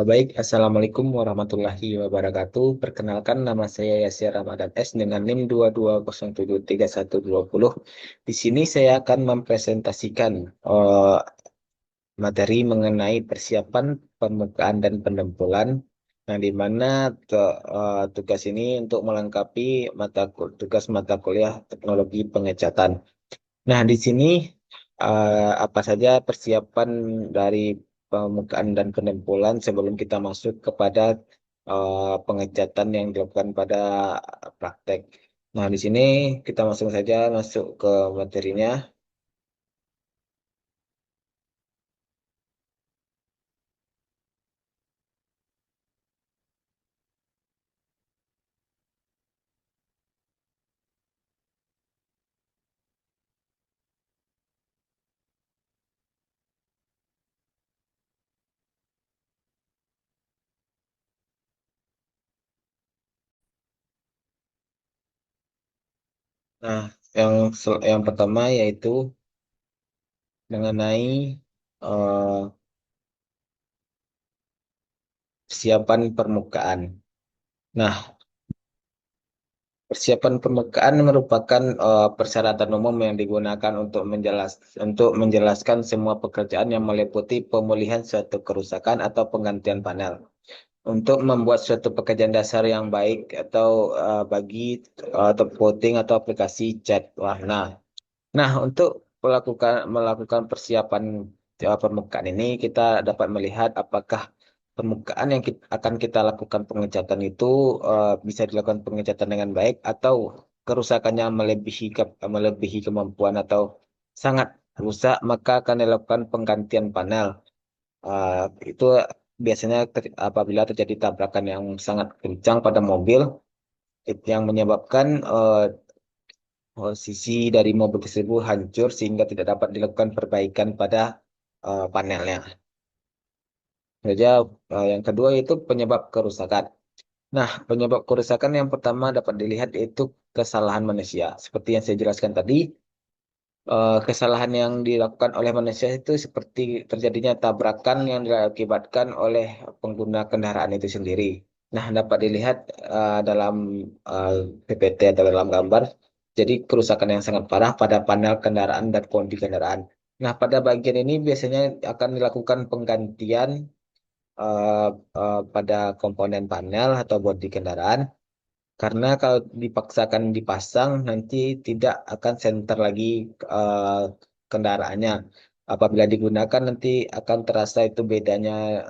Baik, Assalamualaikum warahmatullahi wabarakatuh. Perkenalkan, nama saya Yasir Ramadan S dengan NIM 22073120. Di sini saya akan mempresentasikan materi mengenai persiapan permukaan dan pendempulan, yang di mana tugas ini untuk melengkapi tugas mata kuliah teknologi pengecatan. Nah, di sini apa saja persiapan dari permukaan dan pendempulan sebelum kita masuk kepada pengecatan yang dilakukan pada praktek. Nah, di sini kita langsung saja masuk ke materinya. Nah, yang pertama yaitu mengenai eh, persiapan permukaan. Nah, persiapan permukaan merupakan persyaratan umum yang digunakan untuk menjelaskan semua pekerjaan yang meliputi pemulihan suatu kerusakan atau penggantian panel. Untuk membuat suatu pekerjaan dasar yang baik atau atau voting atau aplikasi cat warna. Nah, untuk melakukan persiapan permukaan ini, kita dapat melihat apakah permukaan yang akan kita lakukan pengecatan itu bisa dilakukan pengecatan dengan baik atau kerusakannya melebihi kemampuan atau sangat rusak, maka akan dilakukan penggantian panel. Uh, itu biasanya apabila terjadi tabrakan yang sangat kencang pada mobil, itu yang menyebabkan sisi dari mobil tersebut hancur sehingga tidak dapat dilakukan perbaikan pada panelnya. Saja yang kedua itu penyebab kerusakan. Nah, penyebab kerusakan yang pertama dapat dilihat yaitu kesalahan manusia. Seperti yang saya jelaskan tadi, kesalahan yang dilakukan oleh manusia itu seperti terjadinya tabrakan yang diakibatkan oleh pengguna kendaraan itu sendiri. Nah, dapat dilihat dalam uh, PPT atau dalam gambar, jadi kerusakan yang sangat parah pada panel kendaraan dan kondisi kendaraan. Nah, pada bagian ini biasanya akan dilakukan penggantian uh, pada komponen panel atau bodi kendaraan. Karena kalau dipaksakan dipasang, nanti tidak akan senter lagi eh, kendaraannya. Apabila digunakan, nanti akan terasa itu bedanya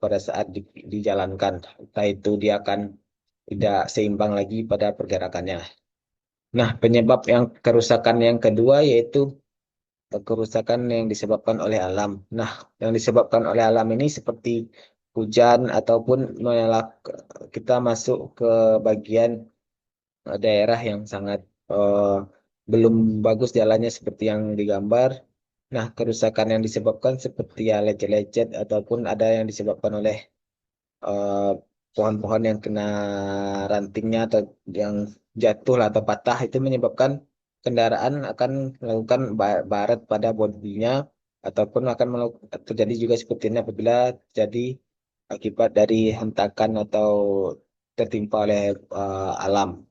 pada saat dijalankan. Entah itu dia akan tidak seimbang lagi pada pergerakannya. Nah, penyebab yang kerusakan yang kedua yaitu kerusakan yang disebabkan oleh alam. Nah, yang disebabkan oleh alam ini seperti hujan ataupun kita masuk ke bagian daerah yang sangat belum bagus jalannya seperti yang digambar. Nah, kerusakan yang disebabkan seperti ya lecet-lecet ataupun ada yang disebabkan oleh eh, pohon-pohon yang kena rantingnya atau yang jatuh lah atau patah itu menyebabkan kendaraan akan melakukan baret pada bodinya ataupun terjadi juga seperti ini apabila terjadi akibat dari hentakan atau tertimpa oleh alam.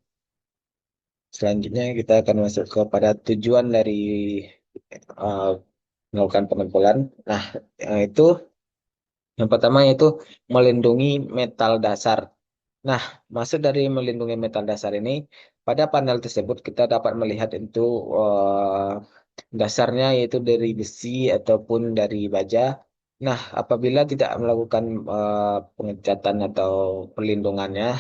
Selanjutnya kita akan masuk kepada tujuan dari uh, melakukan pengumpulan. Nah, itu yang pertama yaitu melindungi metal dasar. Nah, maksud dari melindungi metal dasar ini, pada panel tersebut kita dapat melihat itu dasarnya yaitu dari besi ataupun dari baja. Nah, apabila tidak melakukan pengecatan atau perlindungannya,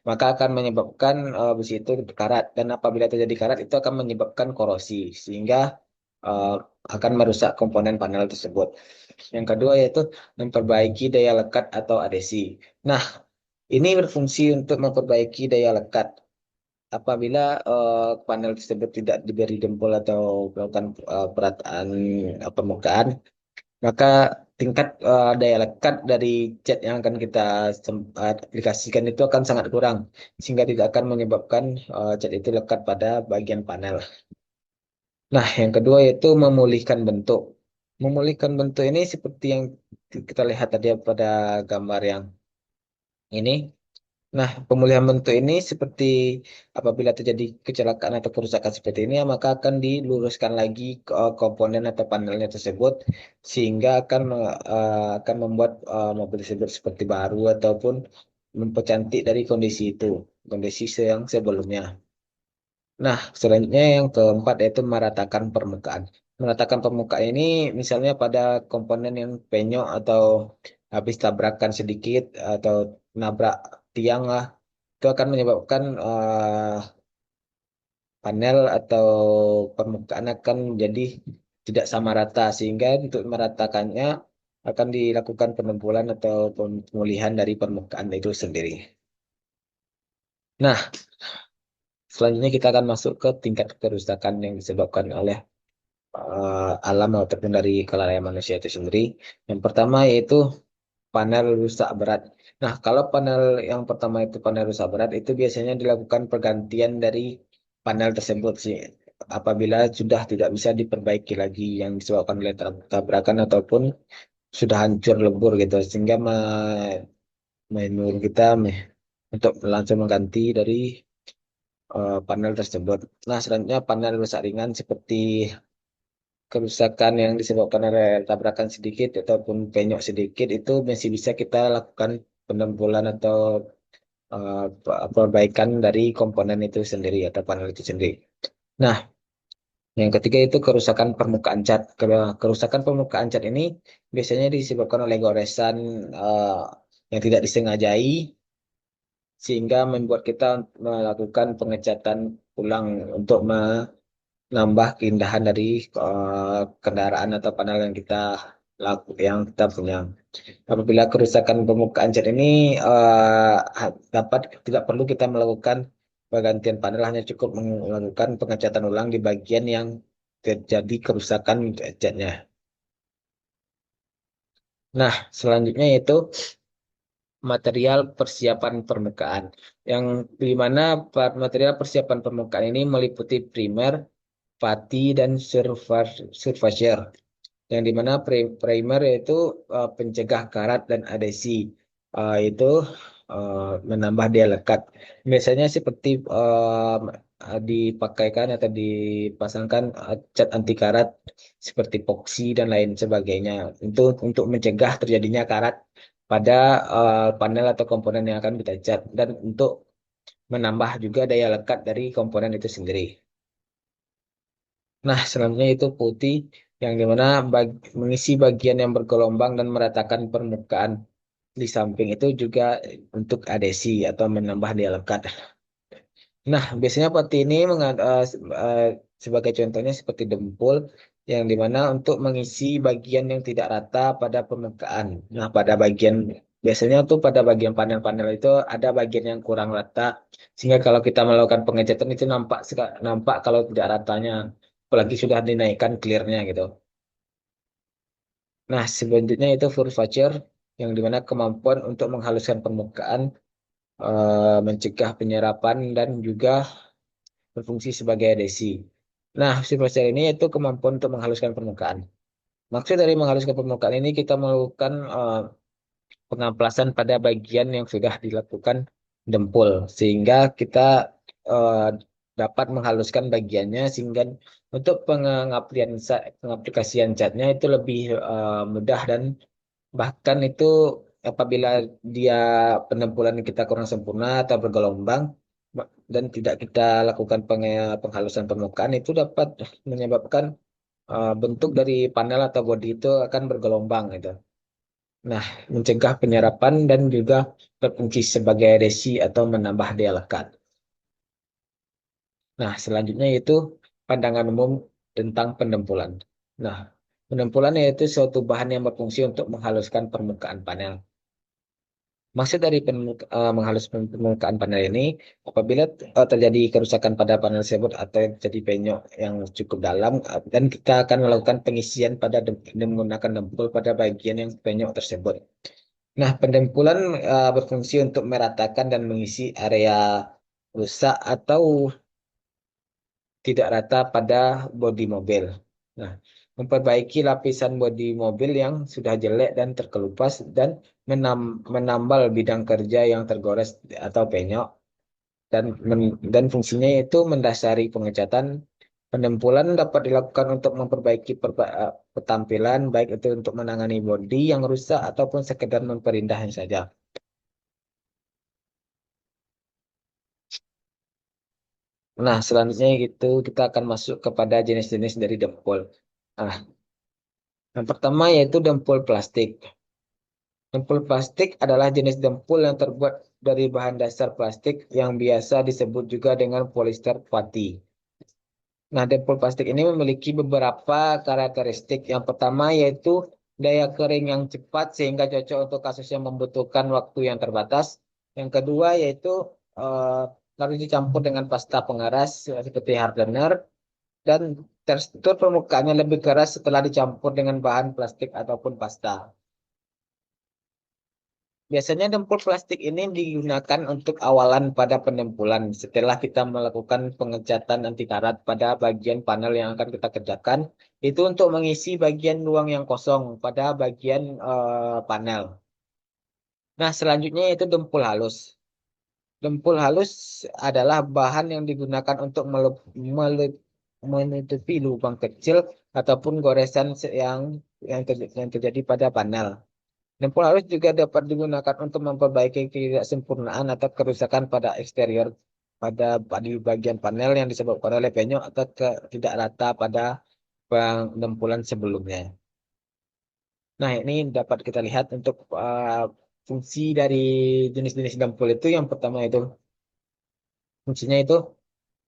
maka akan menyebabkan besi itu karat dan apabila terjadi karat itu akan menyebabkan korosi sehingga eh, akan merusak komponen panel tersebut. Yang kedua yaitu memperbaiki daya lekat atau adesi. Nah, ini berfungsi untuk memperbaiki daya lekat. Apabila panel tersebut tidak diberi dempul atau melakukan perataan permukaan, maka tingkat daya lekat dari cat yang akan kita aplikasikan itu akan sangat kurang, sehingga tidak akan menyebabkan cat itu lekat pada bagian panel. Nah, yang kedua yaitu memulihkan bentuk. Memulihkan bentuk ini seperti yang kita lihat tadi pada gambar yang ini. Nah, pemulihan bentuk ini seperti apabila terjadi kecelakaan atau kerusakan seperti ini, ya, maka akan diluruskan lagi komponen atau panelnya tersebut sehingga akan membuat mobil tersebut seperti baru ataupun mempercantik dari kondisi itu, kondisi yang sebelumnya. Nah, selanjutnya yang keempat yaitu meratakan permukaan. Meratakan permukaan ini misalnya pada komponen yang penyok atau habis tabrakan sedikit atau nabrak tiang lah, itu akan menyebabkan panel atau permukaan akan jadi tidak sama rata sehingga untuk meratakannya akan dilakukan penempulan atau pemulihan dari permukaan itu sendiri. Nah, selanjutnya kita akan masuk ke tingkat kerusakan yang disebabkan oleh alam ataupun dari kelalaian manusia itu sendiri. Yang pertama yaitu panel rusak berat. Nah, kalau panel yang pertama itu panel rusak berat itu biasanya dilakukan pergantian dari panel tersebut sih. Apabila sudah tidak bisa diperbaiki lagi yang disebabkan oleh tabrakan ataupun sudah hancur lebur gitu sehingga menurut kita untuk langsung mengganti dari panel tersebut. Nah, selanjutnya panel rusak ringan seperti kerusakan yang disebabkan oleh tabrakan sedikit ataupun penyok sedikit itu masih bisa kita lakukan penempulan atau perbaikan dari komponen itu sendiri atau panel itu sendiri. Nah, yang ketiga itu kerusakan permukaan cat. Kerusakan permukaan cat ini biasanya disebabkan oleh goresan eh, yang tidak disengajai sehingga membuat kita melakukan pengecatan ulang untuk nambah keindahan dari kendaraan atau panel yang yang kita punya. Apabila kerusakan permukaan cat ini dapat tidak perlu kita melakukan penggantian panel, hanya cukup melakukan pengecatan ulang di bagian yang terjadi kerusakan catnya. Nah, selanjutnya yaitu material persiapan permukaan. Yang di mana material persiapan permukaan ini meliputi primer, pati, dan surfacer. Yang dimana primer yaitu pencegah karat dan adesi. Itu menambah daya lekat. Biasanya seperti dipakaikan atau dipasangkan cat anti karat seperti epoksi dan lain sebagainya untuk mencegah terjadinya karat pada panel atau komponen yang akan kita cat dan untuk menambah juga daya lekat dari komponen itu sendiri. Nah, selanjutnya itu putih yang dimana mengisi bagian yang bergelombang dan meratakan permukaan di samping itu juga untuk adesi atau menambah daya lekat. Nah, biasanya putih ini sebagai contohnya seperti dempul yang dimana untuk mengisi bagian yang tidak rata pada permukaan. Nah, biasanya tuh pada bagian panel-panel itu ada bagian yang kurang rata sehingga kalau kita melakukan pengecatan itu nampak kalau tidak ratanya apalagi sudah dinaikkan clearnya gitu. Nah, selanjutnya itu full facture yang dimana kemampuan untuk menghaluskan permukaan, mencegah penyerapan dan juga berfungsi sebagai adhesi. Nah, full facture ini itu kemampuan untuk menghaluskan permukaan. Maksud dari menghaluskan permukaan ini kita melakukan pengamplasan pada bagian yang sudah dilakukan dempul sehingga kita eh, dapat menghaluskan bagiannya sehingga untuk pengaplikasian catnya itu lebih mudah dan bahkan itu apabila dia penempulan kita kurang sempurna atau bergelombang dan tidak kita lakukan penghalusan permukaan itu dapat menyebabkan bentuk dari panel atau bodi itu akan bergelombang gitu. Nah, mencegah penyerapan dan juga berfungsi sebagai resi atau menambah daya lekat. Nah, selanjutnya yaitu pandangan umum tentang pendempulan. Nah, pendempulan yaitu suatu bahan yang berfungsi untuk menghaluskan permukaan panel. Maksud dari menghapus permukaan panel ini, apabila terjadi kerusakan pada panel tersebut atau terjadi penyok yang cukup dalam, dan kita akan melakukan pengisian dengan menggunakan dempul pada bagian yang penyok tersebut. Nah, pendempulan berfungsi untuk meratakan dan mengisi area rusak atau tidak rata pada bodi mobil. Nah, memperbaiki lapisan bodi mobil yang sudah jelek dan terkelupas, dan menambal bidang kerja yang tergores atau penyok, dan fungsinya itu mendasari pengecatan. Penempulan dapat dilakukan untuk memperbaiki ketampilan, baik itu untuk menangani bodi yang rusak ataupun sekedar memperindahnya saja. Nah, selanjutnya itu kita akan masuk kepada jenis-jenis dari dempul. Nah, yang pertama yaitu dempul plastik. Dempul plastik adalah jenis dempul yang terbuat dari bahan dasar plastik yang biasa disebut juga dengan polyester putty. Nah, dempul plastik ini memiliki beberapa karakteristik. Yang pertama yaitu daya kering yang cepat sehingga cocok untuk kasus yang membutuhkan waktu yang terbatas. Yang kedua yaitu eh, harus dicampur dengan pasta pengeras seperti hardener, dan tekstur permukaannya lebih keras setelah dicampur dengan bahan plastik ataupun pasta. Biasanya dempul plastik ini digunakan untuk awalan pada penempulan. Setelah kita melakukan pengecatan anti karat pada bagian panel yang akan kita kerjakan, itu untuk mengisi bagian ruang yang kosong pada bagian panel. Nah, selanjutnya yaitu dempul halus. Dempul halus adalah bahan yang digunakan untuk menutupi lubang kecil ataupun goresan yang terjadi pada panel. Dempul halus juga dapat digunakan untuk memperbaiki ketidaksempurnaan atau kerusakan pada eksterior pada bagian panel yang disebabkan oleh penyok atau tidak rata pada dempulan sebelumnya. Nah, ini dapat kita lihat untuk fungsi dari jenis-jenis dempul itu. Yang pertama itu fungsinya itu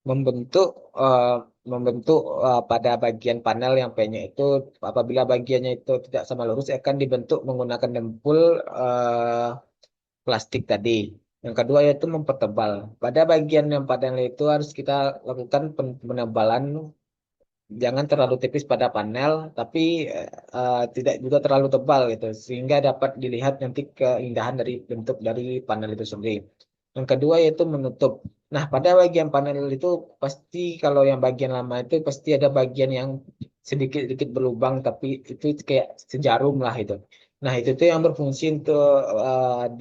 membentuk eh, membentuk pada bagian panel yang penyok itu, apabila bagiannya itu tidak sama lurus akan dibentuk menggunakan dempul eh, plastik tadi. Yang kedua yaitu mempertebal. Pada bagian yang panel itu harus kita lakukan penebalan, jangan terlalu tipis pada panel, tapi tidak juga terlalu tebal gitu, sehingga dapat dilihat nanti keindahan dari bentuk dari panel itu sendiri. Yang kedua yaitu menutup. Nah, pada bagian panel itu pasti kalau yang bagian lama itu pasti ada bagian yang sedikit-sedikit berlubang, tapi itu kayak sejarum lah itu. Nah, itu tuh yang berfungsi untuk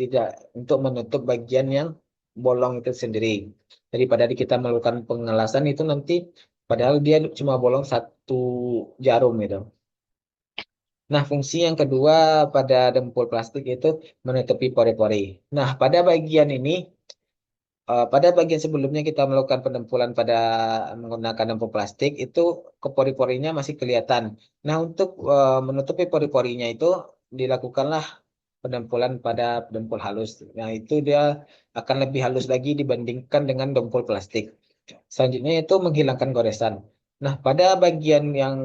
tidak untuk menutup bagian yang bolong itu sendiri. Daripada kita melakukan pengelasan itu nanti, padahal dia cuma bolong satu jarum gitu. Nah, fungsi yang kedua pada dempul plastik itu menutupi pori-pori. Nah, pada bagian sebelumnya kita melakukan pendempulan pada menggunakan dempul plastik itu ke pori-porinya masih kelihatan. Nah, untuk menutupi pori-porinya itu dilakukanlah pendempulan pada dempul halus. Nah, itu dia akan lebih halus lagi dibandingkan dengan dempul plastik. Selanjutnya itu menghilangkan goresan. Nah, pada bagian yang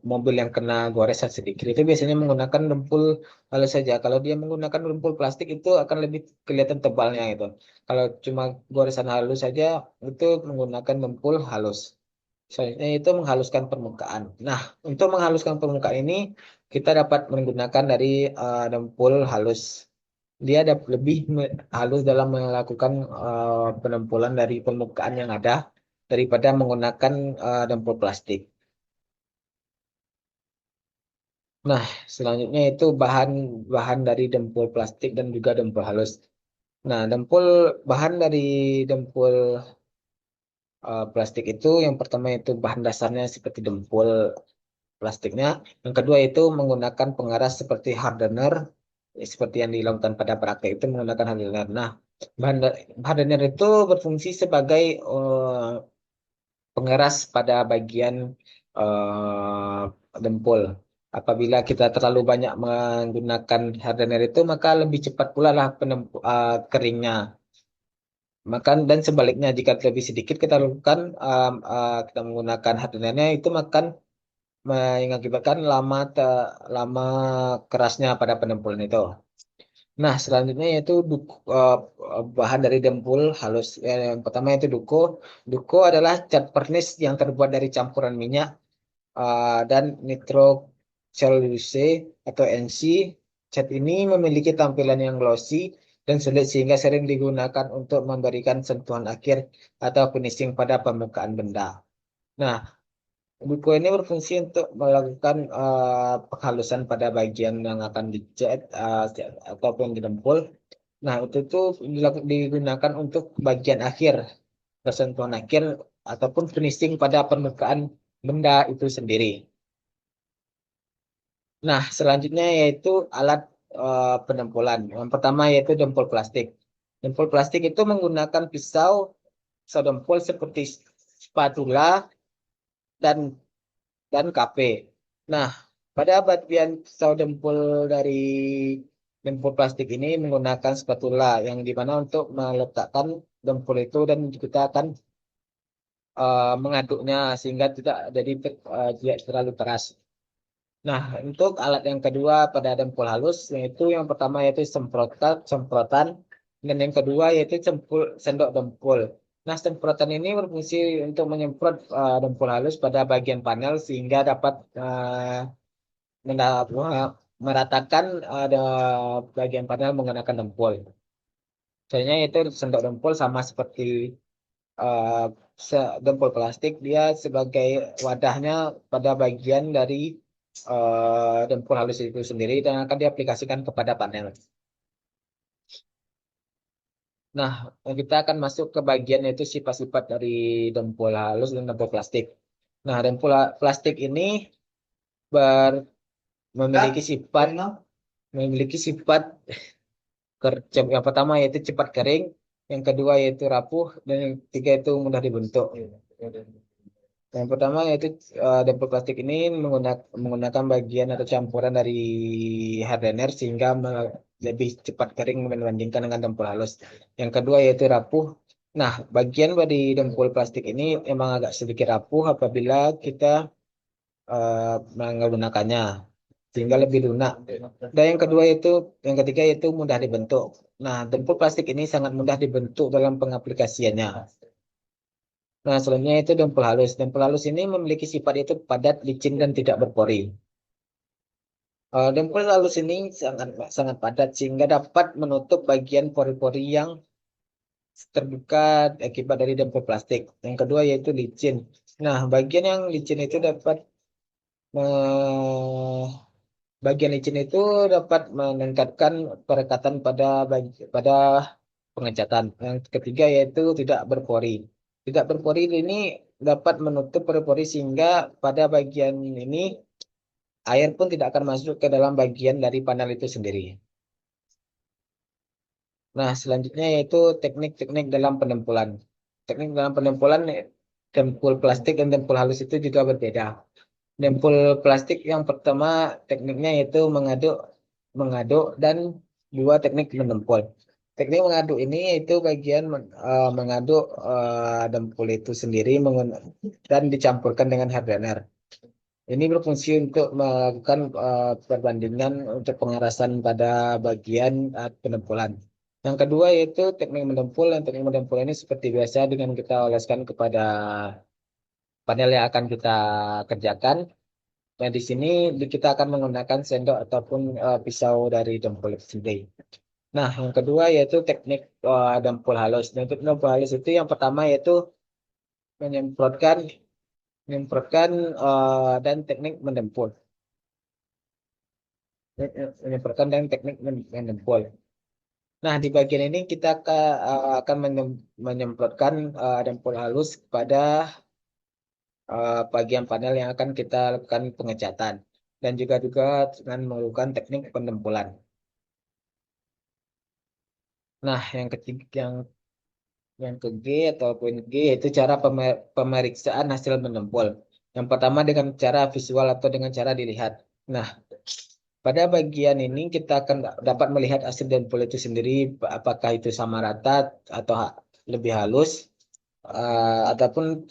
mobil yang kena goresan sedikit itu biasanya menggunakan dempul halus saja. Kalau dia menggunakan dempul plastik itu akan lebih kelihatan tebalnya itu. Kalau cuma goresan halus saja itu menggunakan dempul halus. Selanjutnya itu menghaluskan permukaan. Nah, untuk menghaluskan permukaan ini kita dapat menggunakan dari dempul halus. Dia lebih halus dalam melakukan penempulan dari permukaan yang ada daripada menggunakan dempul plastik. Nah, selanjutnya itu bahan dari dempul plastik dan juga dempul halus. Nah, bahan dari dempul plastik itu yang pertama itu bahan dasarnya seperti dempul plastiknya. Yang kedua itu menggunakan pengeras seperti hardener, seperti yang dilakukan pada praktek itu menggunakan hardener. Nah, hardener itu berfungsi sebagai pengeras pada bagian dempul. Apabila kita terlalu banyak menggunakan hardener itu, maka lebih cepat pula lah keringnya. Maka dan sebaliknya, jika lebih sedikit kita lakukan kita menggunakan hardenernya itu makan mengakibatkan lama kerasnya pada pendempulan itu. Nah, selanjutnya yaitu bahan dari dempul halus. Yang pertama itu duko. Duko adalah cat pernis yang terbuat dari campuran minyak dan nitrocellulose atau NC. Cat ini memiliki tampilan yang glossy dan sulit sehingga sering digunakan untuk memberikan sentuhan akhir atau finishing pada permukaan benda. Nah, Buku ini berfungsi untuk melakukan penghalusan pada bagian yang akan dicat ataupun didempul. Nah, itu tuh digunakan untuk bagian akhir, persentuhan akhir ataupun finishing pada permukaan benda itu sendiri. Nah, selanjutnya yaitu alat pendempulan. Yang pertama yaitu dempul plastik. Dempul plastik itu menggunakan pisau dempul seperti spatula dan KP. Nah, pada bagian pisau dempul dari dempul plastik ini menggunakan spatula yang dimana untuk meletakkan dempul itu dan kita akan mengaduknya sehingga tidak terlalu keras. Nah, untuk alat yang kedua pada dempul halus yaitu yang pertama yaitu semprotan dan yang kedua yaitu sendok dempul. Nah, semprotan ini berfungsi untuk menyemprot dempul halus pada bagian panel sehingga dapat meratakan ada bagian panel menggunakan dempul. Contohnya itu sendok dempul sama seperti uh, dempul plastik, dia sebagai wadahnya pada bagian dari dempul halus itu sendiri dan akan diaplikasikan kepada panel. Nah, kita akan masuk ke bagian yaitu sifat-sifat dari dempul halus dan dempul plastik. Nah, dempul plastik ini ber- memiliki sifat memiliki sifat yang pertama yaitu cepat kering, yang kedua yaitu rapuh, dan yang ketiga itu mudah dibentuk. Yang pertama yaitu dempul plastik ini menggunakan bagian atau campuran dari hardener sehingga lebih cepat kering dibandingkan dengan dempul halus. Yang kedua yaitu rapuh. Nah, bagian dari dempul plastik ini emang agak sedikit rapuh apabila kita menggunakannya sehingga lebih lunak. Dan yang ketiga yaitu mudah dibentuk. Nah, dempul plastik ini sangat mudah dibentuk dalam pengaplikasiannya. Nah, selanjutnya itu dempul halus. Dempul halus ini memiliki sifat itu padat, licin, dan tidak berpori. Dempul halus ini sangat sangat padat sehingga dapat menutup bagian pori-pori yang terbuka akibat dari dempul plastik. Yang kedua yaitu licin. Nah, bagian yang licin itu bagian licin itu dapat meningkatkan perekatan pada pengecatan. Yang ketiga yaitu tidak berpori. Tidak berpori ini dapat menutup pori-pori sehingga pada bagian ini air pun tidak akan masuk ke dalam bagian dari panel itu sendiri. Nah, selanjutnya yaitu teknik-teknik dalam pendempulan. Teknik dalam pendempulan, dempul plastik dan dempul halus itu juga berbeda. Dempul plastik yang pertama tekniknya yaitu mengaduk dan dua teknik mendempul. Teknik mengaduk ini yaitu bagian mengaduk dempul itu sendiri dan dicampurkan dengan hardener. Ini berfungsi untuk melakukan perbandingan untuk pengerasan pada bagian pendempulan. Yang kedua yaitu teknik mendempul. Dan teknik mendempul ini seperti biasa dengan kita oleskan kepada panel yang akan kita kerjakan. Nah, di sini kita akan menggunakan sendok ataupun pisau dari dempul itu sendiri. Nah, yang kedua yaitu teknik dempul halus. Dan untuk dempul halus itu yang pertama yaitu menyemprotkan menyemprotkan dan teknik mendempul. Menyemprotkan dan teknik mendempul. Nah, di bagian ini kita akan menyemprotkan dempul halus pada bagian panel yang akan kita lakukan pengecatan dan juga dengan melakukan teknik pendempulan. Nah, yang ke G ataupun G itu cara pemeriksaan hasil mendempul. Yang pertama dengan cara visual atau dengan cara dilihat. Nah, pada bagian ini kita akan dapat melihat hasil dempul itu sendiri, apakah itu sama rata atau lebih halus, ataupun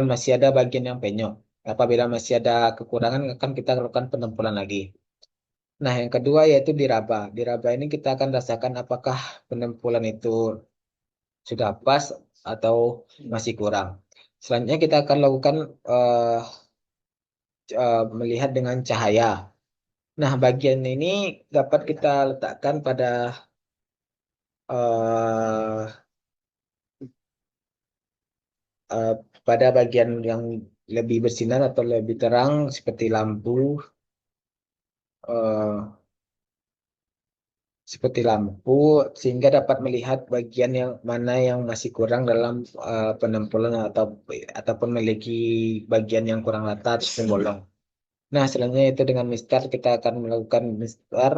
masih ada bagian yang penyok. Apabila masih ada kekurangan, akan kita lakukan pendempulan lagi. Nah, yang kedua yaitu diraba. Diraba ini kita akan rasakan apakah pendempulan itu sudah pas atau masih kurang. Selanjutnya kita akan lakukan eh, melihat dengan cahaya. Nah, bagian ini dapat kita letakkan pada eh, eh, pada bagian yang lebih bersinar atau lebih terang seperti lampu, eh, sehingga dapat melihat bagian yang mana yang masih kurang dalam penempelan ataupun memiliki bagian yang kurang rata atau bolong. Nah, selanjutnya itu dengan mistar kita akan melakukan mistar,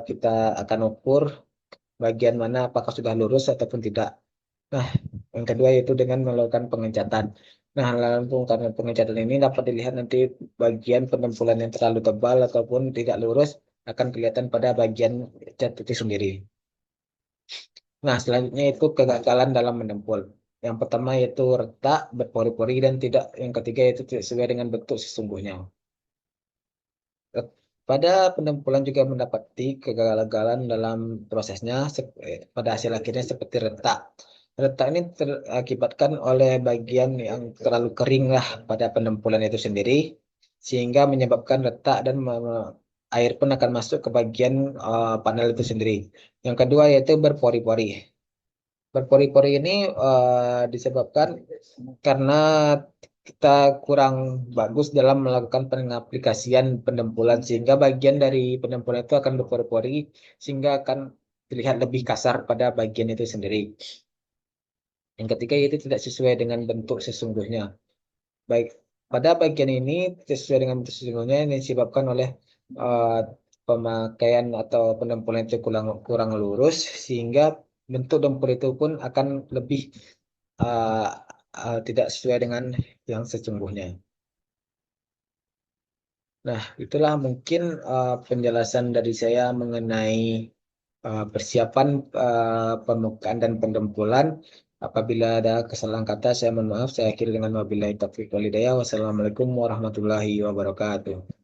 kita akan ukur bagian mana apakah sudah lurus ataupun tidak. Nah, yang kedua yaitu dengan melakukan pengecatan. Nah, karena pengecatan ini dapat dilihat nanti bagian penempulan yang terlalu tebal ataupun tidak lurus akan kelihatan pada bagian cat itu sendiri. Nah, selanjutnya itu kegagalan dalam menempul. Yang pertama yaitu retak, berpori-pori, dan tidak. Yang ketiga yaitu tidak sesuai dengan bentuk sesungguhnya. Pada penempulan juga mendapati kegagalan dalam prosesnya pada hasil akhirnya seperti retak. Retak ini terakibatkan oleh bagian yang terlalu kering lah pada penempulan itu sendiri, sehingga menyebabkan retak dan air pun akan masuk ke bagian panel itu sendiri. Yang kedua yaitu berpori-pori. Berpori-pori ini disebabkan karena kita kurang bagus dalam melakukan pengaplikasian pendempulan sehingga bagian dari pendempulan itu akan berpori-pori sehingga akan terlihat lebih kasar pada bagian itu sendiri. Yang ketiga yaitu tidak sesuai dengan bentuk sesungguhnya. Baik, pada bagian ini tidak sesuai dengan bentuk sesungguhnya ini disebabkan oleh eh, pemakaian atau pendempulan itu kurang kurang lurus sehingga bentuk dempul itu pun akan lebih eh, tidak sesuai dengan yang sesungguhnya. Nah, itulah mungkin penjelasan dari saya mengenai persiapan pembukaan dan pendempulan. Apabila ada kesalahan kata, saya mohon maaf. Saya akhiri dengan wabillahi taufiq wal hidayah. Wassalamualaikum warahmatullahi wabarakatuh.